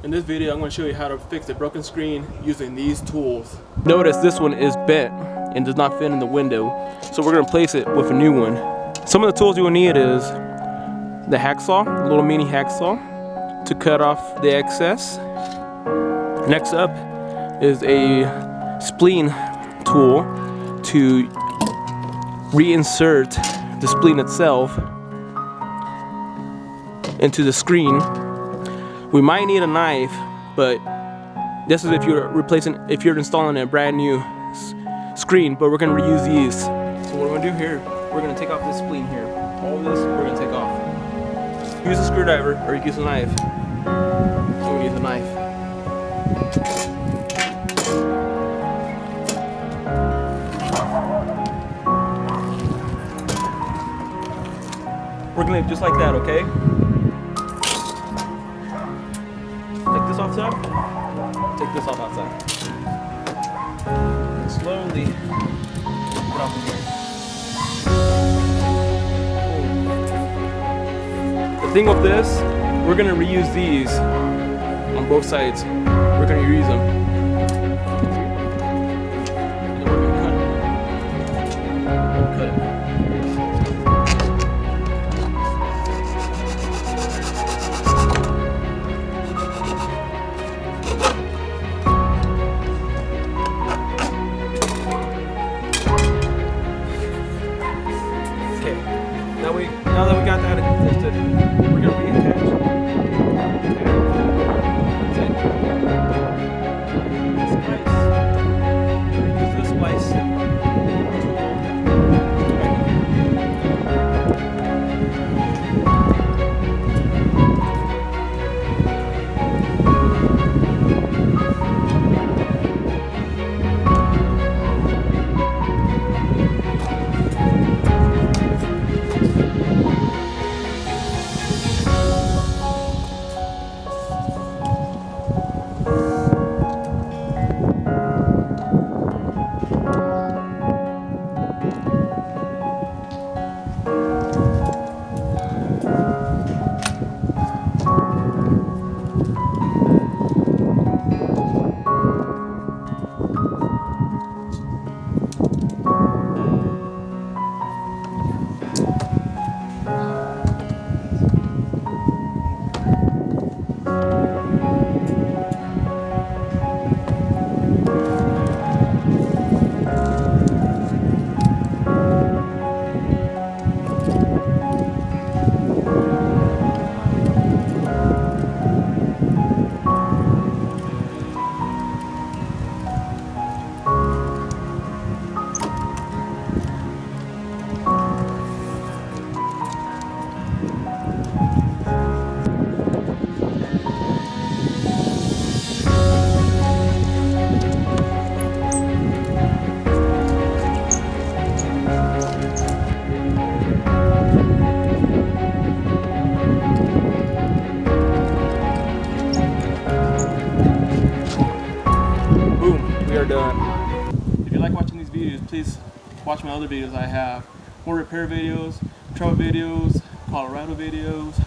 In this video, I'm going to show you how to fix a broken screen using these tools. Notice this one is bent and does not fit in the window, so we're going to replace it with a new one. Some of the tools you will need is the hacksaw, a little mini hacksaw to cut off the excess. Next up is a spleen tool to reinsert the spleen itself into the screen. We might need a knife, but this is if you're installing a brand new screen, but we're going to reuse these. So what we're going to do here, we're going to take off this spleen here. All of this we're going to take off. Use a screwdriver or you can use a knife. So we use a knife. We're going to leave just like that, okay? Take this off top. Take this off outside. And slowly put off the gear. The thing with this, we're going to reuse these on both sides. We're going to reuse them. And then we're going to cut it. Now that we got that adjusted, we're going to reattach. Use this splice done. If you like watching these videos, please watch my other videos I have. More repair videos, travel videos, Colorado videos,